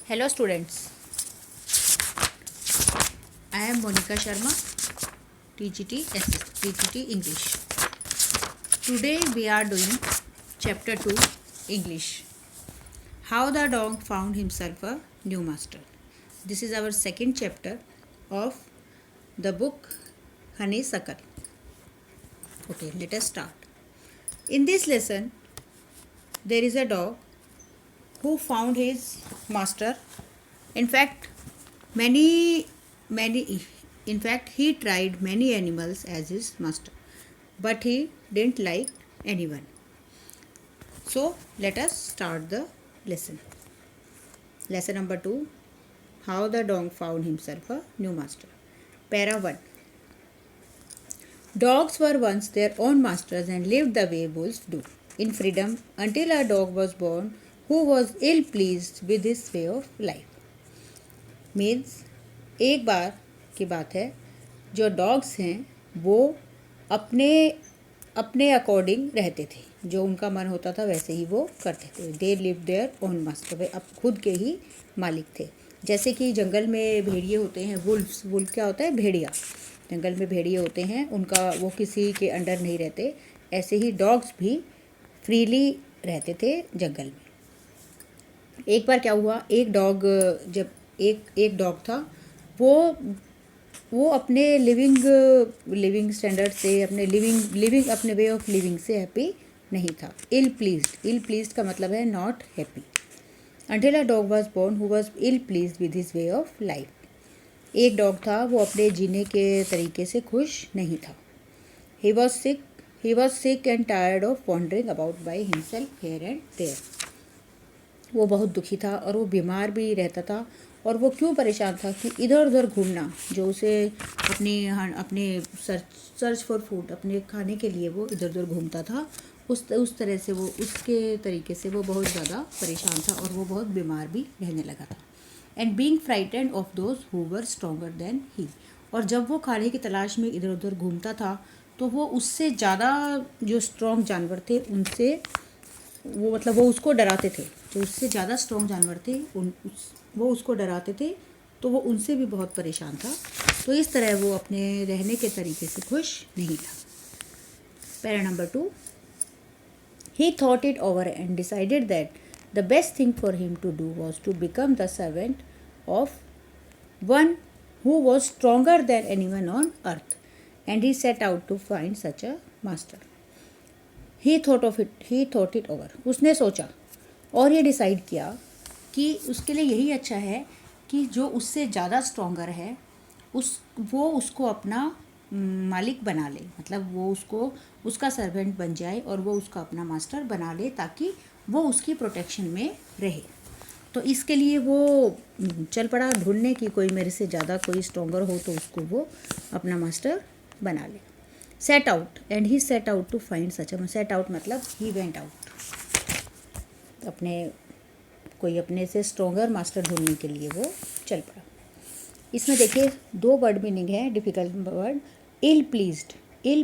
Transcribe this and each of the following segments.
Hello students, I am Monica Sharma, TGT English. Today we are doing chapter 2 English. How the dog found himself a new master. This is our second chapter of the book Honeysuckle. Okay, let us start. In this lesson, there is a dog who found his master. In fact, many in fact he tried many animals as his master, but he didn't like anyone. So let us start the lesson. Lesson number 2, how the dog found himself a new master. Para 1. Dogs were once their own masters and lived the way wolves do, in freedom, until a dog was born who was ill pleased with his way of life. Means एक बार की बात है, जो dogs हैं वो अपने अपने according रहते थे, जो उनका मन होता था वैसे ही वो करते थे. They live their own master, वे अब खुद के ही मालिक थे. जैसे कि जंगल में भेड़िए होते हैं, वुल्फ क्या होता है? भेड़िया. जंगल में भेड़िए होते हैं, उनका वो किसी के अंडर नहीं रहते. ऐसे ही डॉग्स भी फ्रीली रहते थे जंगल में. एक बार क्या हुआ, एक डॉग जब एक डॉग था, वो अपने लिविंग स्टैंडर्ड से, अपने अपने वे ऑफ लिविंग से हैप्पी नहीं था. इल प्लीज्ड का मतलब है not happy. Until a dog was born who was ill pleased with his way of life. एक डॉग था, वो अपने जीने के तरीके से खुश नहीं था. He was sick and tired of wandering about by himself here and there. वो बहुत दुखी था और वो बीमार भी रहता था. और वो क्यों परेशान था कि इधर उधर घूमना, जो उसे अपने सर्च फॉर फूड, अपने खाने के लिए वो इधर उधर घूमता था. उस तरह से वो, उसके तरीके से वो बहुत ज़्यादा परेशान था और वो बहुत बीमार भी रहने लगा था. And being frightened of those who were stronger than he. और जब वो खाने की तलाश में इधर उधर घूमता था तो वो उससे ज़्यादा जो स्ट्रॉन्ग जानवर थे उनसे वो उसको डराते थे. जो उससे ज़्यादा स्ट्रॉन्ग जानवर थे वो उसको डराते थे, तो वो उनसे भी बहुत परेशान था. तो इस तरह वो अपने रहने के तरीके से खुश नहीं था. Para number 2. He thought it over and decided that the best thing for him to do was to become the servant of one who was stronger than anyone on earth. And he set out to find such a master. He thought it over. उसने सोचा और ये decide किया कि उसके लिए यही अच्छा है कि जो उससे ज़्यादा स्ट्रॉन्गर है वो उसको अपना मालिक बना ले. मतलब वो उसका सर्वेंट बन जाए और वो उसका अपना मास्टर बना ले, ताकि वो उसकी प्रोटेक्शन में रहे. तो इसके लिए वो चल पड़ा ढूंढने की कोई मेरे से ज़्यादा कोई स्ट्रॉन्गर हो तो उसको वो अपना मास्टर बना ले. Set out and he set out to find such a. Set out मतलब ही वेंट आउट. अपने से स्ट्रॉन्गर मास्टर ढूंढने के लिए वो चल पड़ा. इसमें देखिए 2 वर्ड मीनिंग है, डिफ़िकल्ट वर्ड. इल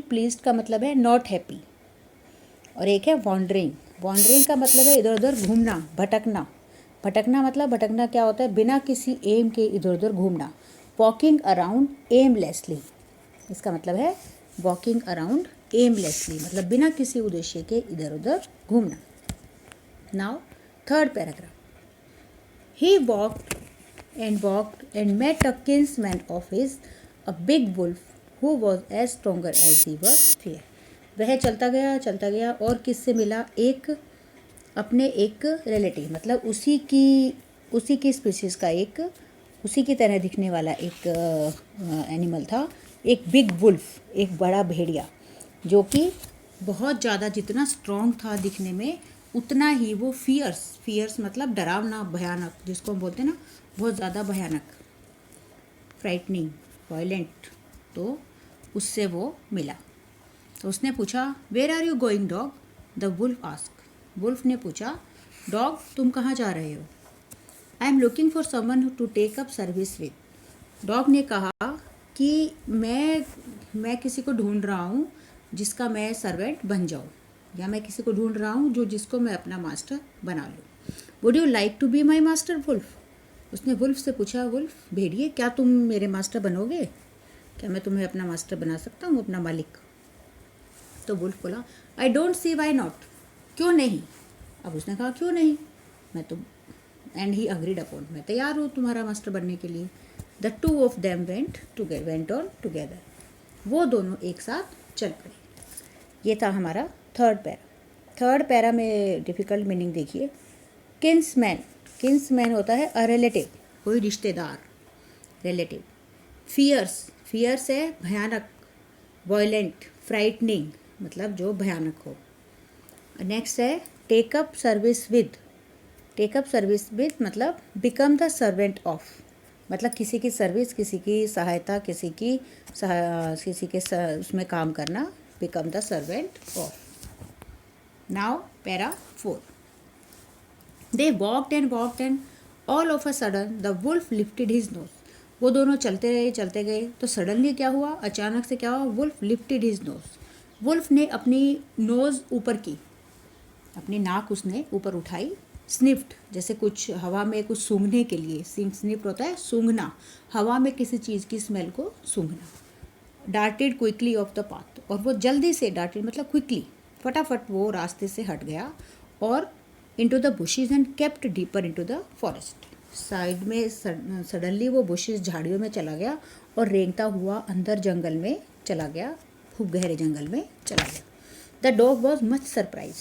प्लीज्ड का मतलब है नॉट हैप्पी, और एक है वॉन्डरिंग का मतलब है इधर उधर घूमना, भटकना मतलब भटकना क्या होता है? बिना किसी एम के इधर उधर घूमना. वॉकिंग अराउंड एमलेसली, इसका मतलब है वॉकिंग अराउंड एमलेसली, मतलब बिना किसी उद्देश्य के इधर उधर घूमना. Now third paragraph. He walked and met a kinsman of his, a big wolf who was as stronger as he was fair. वह चलता गया और किससे मिला? अपने एक रिलेटिव, मतलब उसी की स्पीशीज़ का उसी की तरह दिखने वाला एक एनिमल था. एक बिग वुल्फ, एक बड़ा भेड़िया, जो कि बहुत ज़्यादा, जितना स्ट्रॉन्ग था दिखने में उतना ही वो फियर्स मतलब डरावना, भयानक, जिसको हम बोलते हैं ना बहुत ज़्यादा भयानक, फ्राइटनिंग, वायलेंट. तो उससे वो मिला. तो उसने पूछा, where are you going dog? The wolf ask. Wolf ने पूछा, डॉग तुम कहाँ जा रहे हो? I am looking for someone to take up service with. Dog ने कहा कि मैं किसी को ढूंढ रहा हूँ जिसका मैं सर्वेंट बन जाऊँ, या मैं किसी को ढूंढ रहा हूँ जिसको मैं अपना मास्टर बना लूँ. Would you like to be my master wolf? उसने वुल्फ से पूछा, वुल्फ भेड़िए, क्या तुम मेरे मास्टर बनोगे? क्या मैं तुम्हें अपना मास्टर बना सकता हूँ, अपना मालिक? तो वुल्फ बोला, I don't see why not, क्यों नहीं? अब उसने कहा क्यों नहीं, मैं तुम एंड ही अग्रीड अपॉन, मैं तैयार हूँ तुम्हारा मास्टर बनने के लिए। The two of them went on together, वो दोनों एक साथ चल पड़े। ये था हमारा थर्ड पैरा। थर्ड पैरा में डिफ़िकल्ट मीनिंग देखिए। किन्समैन, किन्समैन होता है अ रिलेटिव, कोई रिश्तेदार, रिलेटिव। फियर्स, फियर्स है भयानक, वॉयलेंट, फ्राइटनिंग मतलब जो भयानक हो। नेक्स्ट है take up service with, take up service with मतलब बिकम द सर्वेंट ऑफ, मतलब किसी की सर्विस, किसी की सहायता, किसी के उसमें काम करना, become the servant of. Now para 4, they walked and all of a sudden the wolf lifted his nose, वो दोनों चलते रहे, चलते गए, तो सडनली क्या हुआ, अचानक से क्या हुआ, wolf lifted his nose, wolf ने अपनी नोज़ ऊपर की, अपनी नाक उसने ऊपर उठाई। स्निफ्ट, जैसे कुछ हवा में कुछ सूंघने के लिए, स्निफ्ट होता है सूंघना, हवा में किसी चीज़ की स्मेल को सूंघना। Darted quickly of the path, और वो जल्दी से, डार्टेड मतलब क्विकली, फटाफट वो रास्ते से हट गया और into the bushes and kept deeper into the forest, side में सडनली वो बुशेज, झाड़ियों में चला गया और रेंगता हुआ अंदर जंगल में चला गया, खूब गहरे जंगल में चला गया। The dog was much surprise,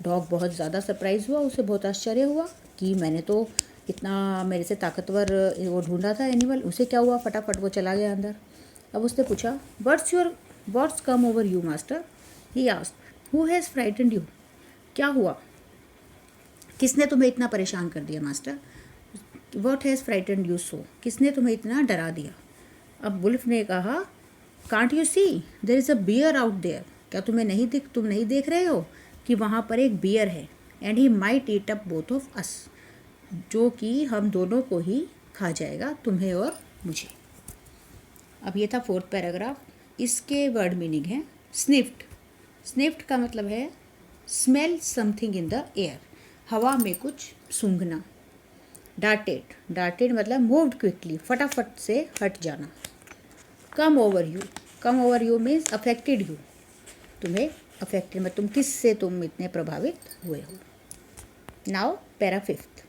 dog बहुत ज़्यादा सरप्राइज़ हुआ, उसे बहुत आश्चर्य हुआ कि मैंने तो इतना मेरे से ताकतवर वो ढूंढा था एनिमल, उसे क्या हुआ, फटाफट वो चला गया अंदर। अब उसने पूछा, what's come over you master, he asked, who has frightened you, क्या हुआ, किसने तुम्हें इतना परेशान कर दिया master? What has frightened you so, किसने तुम्हें इतना डरा दिया? अब वुल्फ ने कहा, can't you see there is a bear out there, क्या तुम नहीं देख रहे हो कि वहाँ पर एक बियर है, and he might eat up both of us, जो कि हम दोनों को ही खा जाएगा, तुम्हें और मुझे। अब ये था फोर्थ पैराग्राफ। इसके वर्ड मीनिंग है स्निफ्ट, स्निफ्ट का मतलब है smell something in the air, हवा में कुछ सूंघना। डार्टेड, डार्टेड मतलब मूव्ड क्विकली, फटाफट से हट जाना। Come over you means affected you, तुम्हें अफेक्टेड में तुम किससे तुम इतने प्रभावित हुए हो। Now para 5,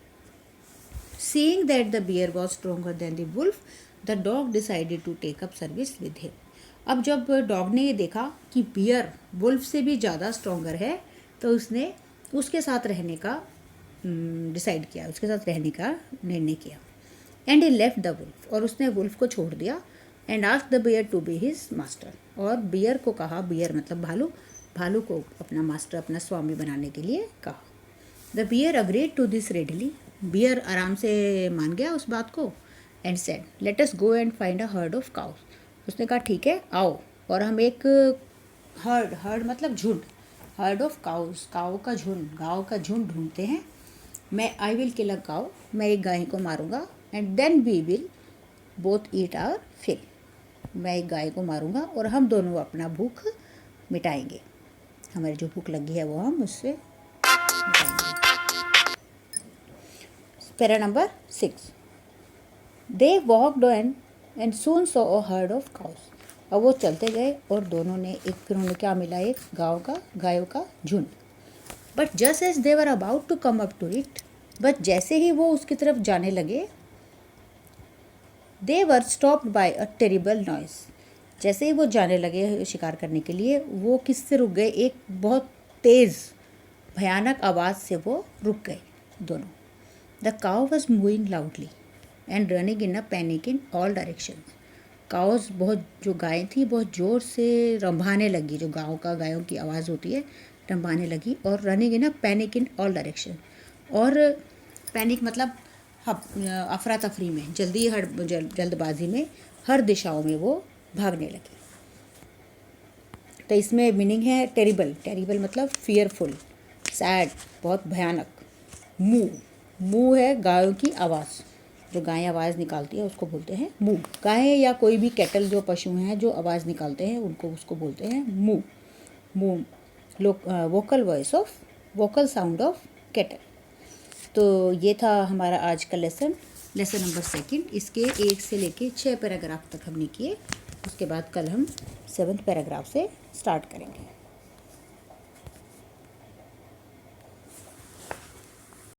seeing that the bear was stronger than the wolf the dog decided to take up service with him. अब जब डॉग ने ये देखा कि बियर वुल्फ से भी ज़्यादा स्ट्रोंगर है, तो उसने उसके साथ रहने का डिसाइड किया, उसके साथ रहने का निर्णय किया। And he left the wolf, और उसने वुल्फ को छोड़ दिया। And asked the bear to be his master, और बियर को कहा, बियर मतलब भालू, भालू को अपना मास्टर, अपना स्वामी बनाने के लिए कहा। The bear agreed to this readily, bear आराम से मान गया उस बात को। And said, let us go and find a herd of cows, उसने कहा ठीक है आओ, और हम एक हर्ड मतलब झुंड, हर्ड ऑफ काउस, काऊ का झुंड, गाँव का झुंड ढूंढते हैं। I will kill a cow, मैं एक गाय को मारूंगा। And then we will both eat our fill, मैं एक गाय को मारूंगा और हम दोनों अपना भूख मिटाएंगे, हमारी जो भूख लगी है वो हम उससे मिटाएंगे। Para number 6, they walked and soon saw a herd of cows, अब वो चलते गए और दोनों ने फिर उन्हें क्या मिला, एक गायों का झुंड। But just as they were about to come up to it, but जैसे ही वो उसकी तरफ जाने लगे, they were stopped by a terrible noise, जैसे ही वो जाने लगे शिकार करने के लिए, वो किससे रुक गए, एक बहुत तेज़ भयानक आवाज़ से वो रुक गए दोनों। The cow was moving loudly and running in a panic in all direction, cows बहुत, जो गाय थी बहुत ज़ोर से रंभाने लगी, जो गायों की आवाज़ होती है, रंभाने लगी, और running in a panic in all direction, और पैनिक मतलब अफरा तफरी में, जल्दबाजी में हर दिशाओं में वो भागने लगी। तो इसमें मीनिंग है टेरिबल, टेरिबल मतलब फियरफुल, सैड बहुत भयानक। मू है गायों की आवाज़, जो गायें आवाज़ निकालती है उसको बोलते हैं मू। गायें या कोई भी कैटल जो पशु हैं जो आवाज़ निकालते हैं उसको बोलते हैं मू। Vocal sound of cattle. तो ये था हमारा आज का लेसन। Lesson number second. इसके 1 से लेके 6 पैराग्राफ तक हमने किए। उसके बाद कल हम 7th पैराग्राफ से स्टार्ट करेंगे।